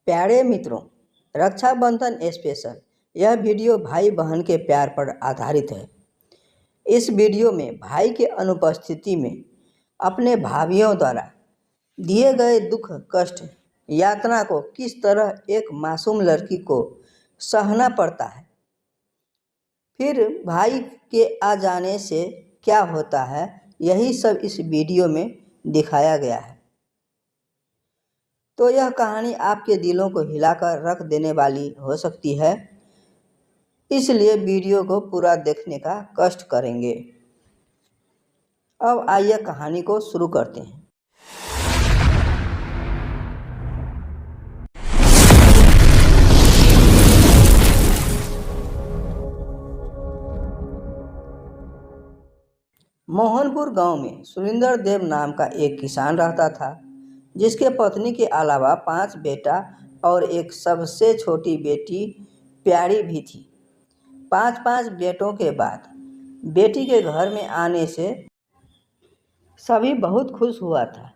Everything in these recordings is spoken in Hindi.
प्यारे मित्रों, रक्षाबंधन स्पेशल यह वीडियो भाई बहन के प्यार पर आधारित है। इस वीडियो में भाई के अनुपस्थिति में अपने भाइयों द्वारा दिए गए दुख, कष्ट, यातना को किस तरह एक मासूम लड़की को सहना पड़ता है, फिर भाई के आ जाने से क्या होता है, यही सब इस वीडियो में दिखाया गया है। तो यह कहानी आपके दिलों को हिलाकर रख देने वाली हो सकती है, इसलिए वीडियो को पूरा देखने का कष्ट करेंगे। अब आइए कहानी को शुरू करते हैं। मोहनपुर गांव में सुरेंद्र देव नाम का एक किसान रहता था, जिसके पत्नी के अलावा 5 बेटा और एक सबसे छोटी बेटी प्यारी भी थी। 5 बेटों के बाद बेटी के घर में आने से सभी बहुत खुश हुआ था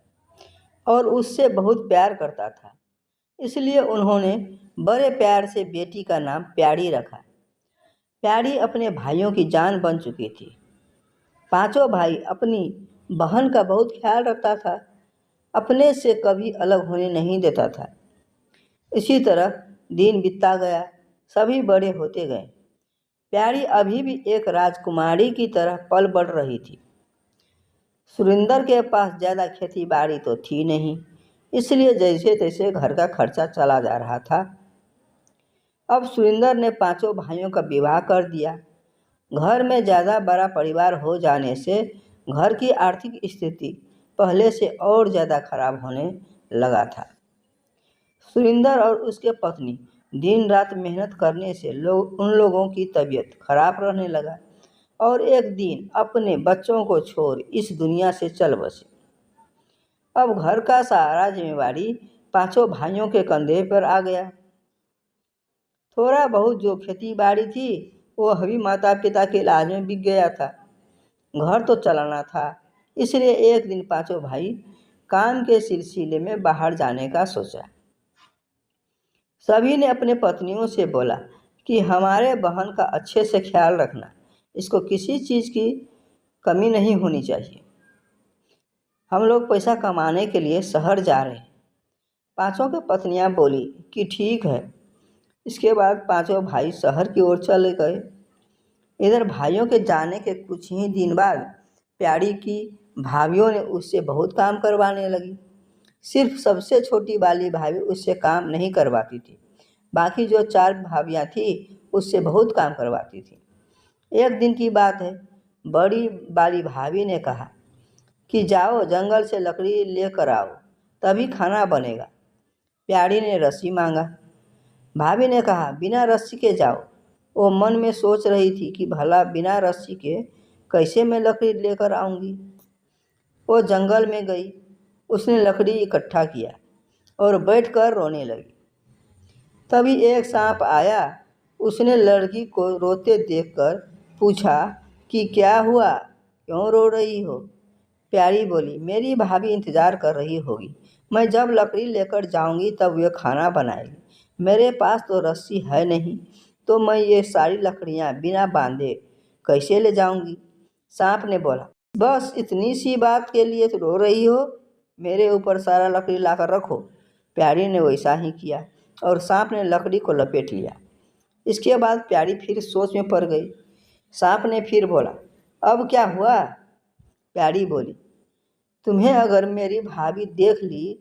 और उससे बहुत प्यार करता था, इसलिए उन्होंने बड़े प्यार से बेटी का नाम प्यारी रखा। प्यारी अपने भाइयों की जान बन चुकी थी। 5 भाई अपनी बहन का बहुत ख्याल रखता था, अपने से कभी अलग होने नहीं देता था। इसी तरह दिन बीतता गया, सभी बड़े होते गए। प्यारी अभी भी एक राजकुमारी की तरह पल बढ़ रही थी। सुरेंद्र के पास ज़्यादा खेती बाड़ी तो थी नहीं, इसलिए जैसे तैसे घर का खर्चा चला जा रहा था। अब सुरेंद्र ने 5 भाइयों का विवाह कर दिया। घर में ज़्यादा बड़ा परिवार हो जाने से घर की आर्थिक स्थिति पहले से और ज़्यादा खराब होने लगा था। सुरेंद्र और उसके पत्नी दिन रात मेहनत करने से उन लोगों की तबीयत खराब रहने लगा और एक दिन अपने बच्चों को छोड़ इस दुनिया से चल बसे। अब घर का सारा जिम्मेवारी 5 भाइयों के कंधे पर आ गया। थोड़ा बहुत जो खेती बाड़ी थी वो अभी माता पिता के इलाज में बिक गया था। घर तो चलाना था, इसलिए एक दिन 5 भाई काम के सिलसिले में बाहर जाने का सोचा। सभी ने अपने पत्नियों से बोला कि हमारे बहन का अच्छे से ख्याल रखना, इसको किसी चीज़ की कमी नहीं होनी चाहिए। हम लोग पैसा कमाने के लिए शहर जा रहे हैं। 5 की पत्नियां बोली कि ठीक है। इसके बाद 5 भाई शहर की ओर चले गए। इधर भाइयों के जाने के कुछ ही दिन बाद प्यारी की भाभियों ने उससे बहुत काम करवाने लगी। सिर्फ सबसे छोटी वाली भाभी उससे काम नहीं करवाती थी, बाकी जो 4 भाभियाँ थी उससे बहुत काम करवाती थी। एक दिन की बात है, बड़ी वाली भाभी ने कहा कि जाओ जंगल से लकड़ी लेकर आओ, तभी खाना बनेगा। प्यारी ने रस्सी मांगा। भाभी ने कहा बिना रस्सी के जाओ। वो मन में सोच रही थी कि भला बिना रस्सी के कैसे मैं लकड़ी लेकर आऊँगी। वो जंगल में गई, उसने लकड़ी इकट्ठा किया और बैठकर रोने लगी। तभी एक सांप आया। उसने लड़की को रोते देखकर पूछा कि क्या हुआ, क्यों रो रही हो? प्यारी बोली मेरी भाभी इंतज़ार कर रही होगी, मैं जब लकड़ी लेकर जाऊंगी तब वे खाना बनाएगी। मेरे पास तो रस्सी है नहीं, तो मैं ये सारी लकड़ियाँ बिना बांधे कैसे ले जाऊंगी? सांप ने बोला बस इतनी सी बात के लिए तो रो रही हो, मेरे ऊपर सारा लकड़ी लाकर रखो। प्यारी ने वैसा ही किया और सांप ने लकड़ी को लपेट लिया। इसके बाद प्यारी फिर सोच में पड़ गई। सांप ने फिर बोला अब क्या हुआ? प्यारी बोली तुम्हें अगर मेरी भाभी देख ली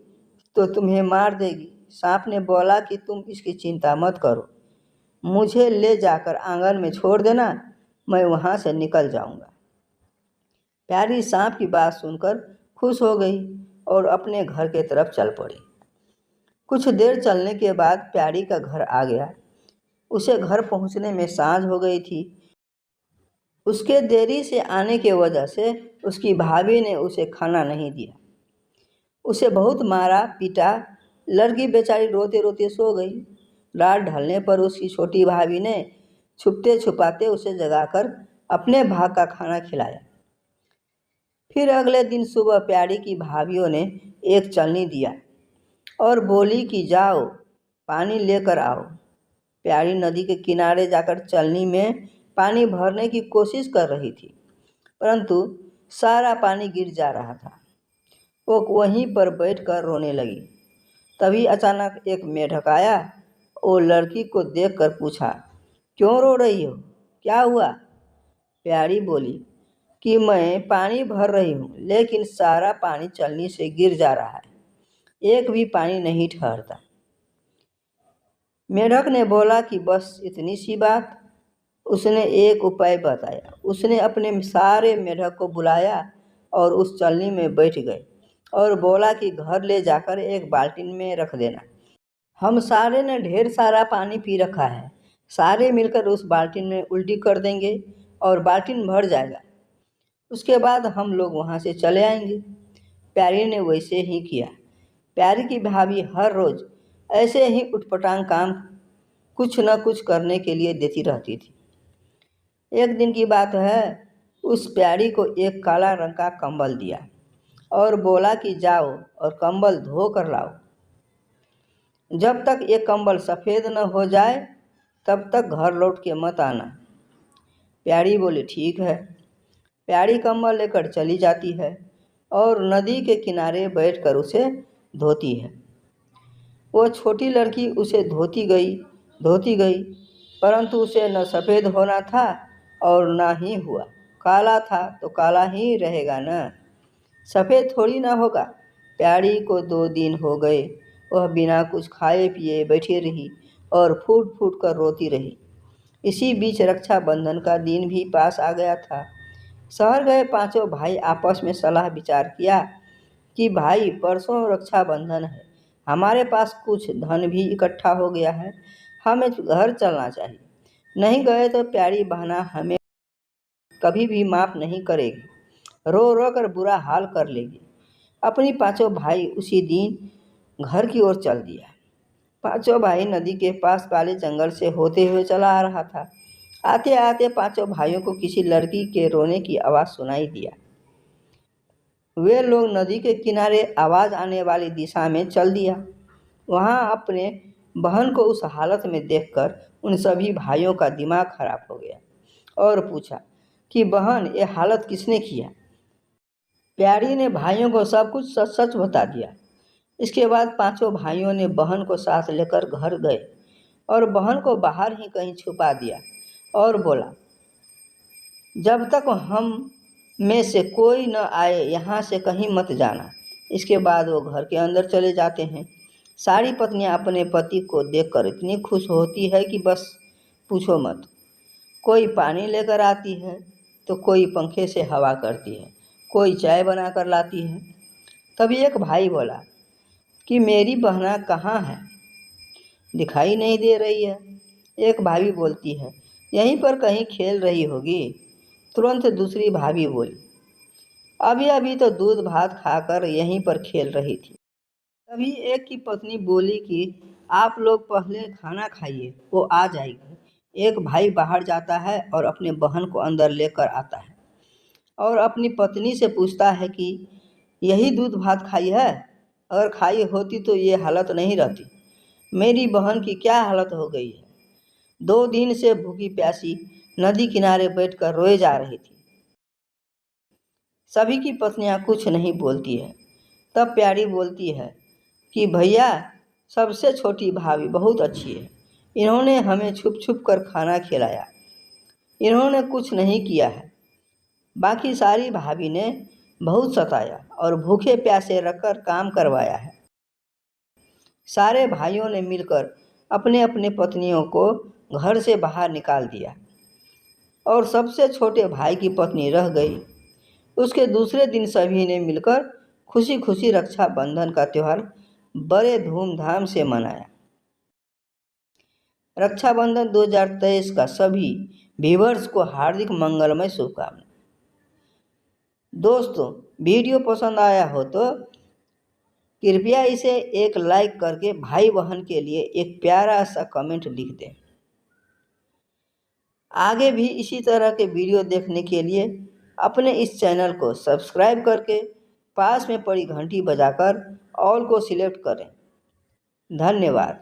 तो तुम्हें मार देगी। सांप ने बोला कि तुम इसकी चिंता मत करो, मुझे ले जाकर आंगन में छोड़ देना, मैं वहाँ से निकल जाऊँगा। प्यारी सांप की बात सुनकर खुश हो गई और अपने घर के तरफ चल पड़ी। कुछ देर चलने के बाद प्यारी का घर आ गया। उसे घर पहुँचने में सांझ हो गई थी। उसके देरी से आने की वजह से उसकी भाभी ने उसे खाना नहीं दिया। उसे बहुत मारा पीटा। लड़की बेचारी रोते रोते सो गई। रात ढलने पर उसकी छोटी भाभी ने छुपते छुपाते उसे जगाकर अपने भाग का खाना खिलाया। फिर अगले दिन सुबह प्यारी की भाभियों ने एक चलनी दिया और बोली कि जाओ पानी लेकर आओ। प्यारी नदी के किनारे जाकर चलनी में पानी भरने की कोशिश कर रही थी, परंतु सारा पानी गिर जा रहा था। वो वहीं पर बैठकर रोने लगी। तभी अचानक एक मेढक आया। वो लड़की को देखकर पूछा, क्यों रो रही हो, क्या हुआ? प्यारी बोली कि मैं पानी भर रही हूँ, लेकिन सारा पानी चलनी से गिर जा रहा है, एक भी पानी नहीं ठहरता। मेढक ने बोला कि बस इतनी सी बात। उसने एक उपाय बताया। उसने अपने सारे मेढक को बुलाया और उस चलनी में बैठ गए और बोला कि घर ले जाकर एक बाल्टी में रख देना। हम सारे ने ढेर सारा पानी पी रखा है, सारे मिलकर उस बाल्टी में उल्टी कर देंगे और बाल्टी भर जाएगा। उसके बाद हम लोग वहाँ से चले आएंगे। प्यारी ने वैसे ही किया। प्यारी की भाभी हर रोज़ ऐसे ही उटपटांग काम कुछ न कुछ करने के लिए देती रहती थी। एक दिन की बात है, उस प्यारी को एक काला रंग का कंबल दिया और बोला कि जाओ और कंबल धो कर लाओ। जब तक ये कंबल सफ़ेद न हो जाए तब तक घर लौट के मत आना। प्यारी बोली ठीक है। प्यारी कंबल लेकर चली जाती है और नदी के किनारे बैठकर उसे धोती है। वो छोटी लड़की उसे धोती गई, परंतु उसे न सफ़ेद होना था और ना ही हुआ। काला था तो काला ही रहेगा न, सफ़ेद थोड़ी ना होगा। प्यारी को 2 दिन हो गए। वह बिना कुछ खाए पिए बैठी रही और फूट फूट कर रोती रही। इसी बीच रक्षाबंधन का दिन भी पास आ गया था। शहर गए 5 भाई आपस में सलाह विचार किया कि भाई परसों रक्षाबंधन है, हमारे पास कुछ धन भी इकट्ठा हो गया है, हमें घर चलना चाहिए। नहीं गए तो प्यारी बहना हमें कभी भी माफ़ नहीं करेगी, रो रो कर बुरा हाल कर लेगी। अपनी 5 भाई उसी दिन घर की ओर चल दिया। 5 भाई नदी के पास काले जंगल से होते हुए चला आ रहा था। आते आते 5 भाइयों को किसी लड़की के रोने की आवाज़ सुनाई दिया। वे लोग नदी के किनारे आवाज़ आने वाली दिशा में चल दिया। वहाँ अपने बहन को उस हालत में देखकर उन सभी भाइयों का दिमाग खराब हो गया और पूछा कि बहन, ये हालत किसने किया? प्यारी ने भाइयों को सब कुछ सच सच बता दिया। इसके बाद 5 भाइयों ने बहन को साथ लेकर घर गए और बहन को बाहर ही कहीं छुपा दिया और बोला, जब तक हम में से कोई न आए यहाँ से कहीं मत जाना। इसके बाद वो घर के अंदर चले जाते हैं। सारी पत्नियाँ अपने पति को देखकर इतनी खुश होती है कि बस पूछो मत। कोई पानी लेकर आती है तो कोई पंखे से हवा करती है, कोई चाय बना कर लाती है। तभी एक भाई बोला कि मेरी बहना कहाँ है, दिखाई नहीं दे रही है। एक भाभी बोलती है, यहीं पर कहीं खेल रही होगी। तुरंत दूसरी भाभी बोली, अभी अभी तो दूध भात खाकर यहीं पर खेल रही थी। तभी एक की पत्नी बोली कि आप लोग पहले खाना खाइए, वो आ जाएगी। एक भाई बाहर जाता है और अपने बहन को अंदर लेकर आता है और अपनी पत्नी से पूछता है कि यही दूध भात खाई है? अगर खाई होती तो ये हालत नहीं रहती। मेरी बहन की क्या हालत हो गई है? 2 दिन से भूखी प्यासी नदी किनारे बैठकर रोए जा रही थी। सभी की पत्नियां कुछ नहीं बोलती है। तब प्यारी बोलती है कि भैया, सबसे छोटी भाभी बहुत अच्छी है, इन्होंने हमें छुप छुप कर खाना खिलाया, इन्होंने कुछ नहीं किया है। बाकी सारी भाभी ने बहुत सताया और भूखे प्यासे रखकर काम करवाया है। सारे भाइयों ने मिलकर अपने अपने पत्नियों को घर से बाहर निकाल दिया और सबसे छोटे भाई की पत्नी रह गई। उसके दूसरे दिन सभी ने मिलकर खुशी खुशी रक्षाबंधन का त्यौहार बड़े धूमधाम से मनाया। रक्षाबंधन 2023 का सभी व्यूअर्स को हार्दिक मंगलमय शुभकामनाएं। दोस्तों, वीडियो पसंद आया हो तो कृपया इसे एक लाइक करके भाई बहन के लिए एक प्यारा सा कमेंट लिख दें। आगे भी इसी तरह के वीडियो देखने के लिए अपने इस चैनल को सब्सक्राइब करके पास में पड़ी घंटी बजाकर ऑल को सिलेक्ट करें। धन्यवाद।